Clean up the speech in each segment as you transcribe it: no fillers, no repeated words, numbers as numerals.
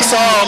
100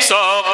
100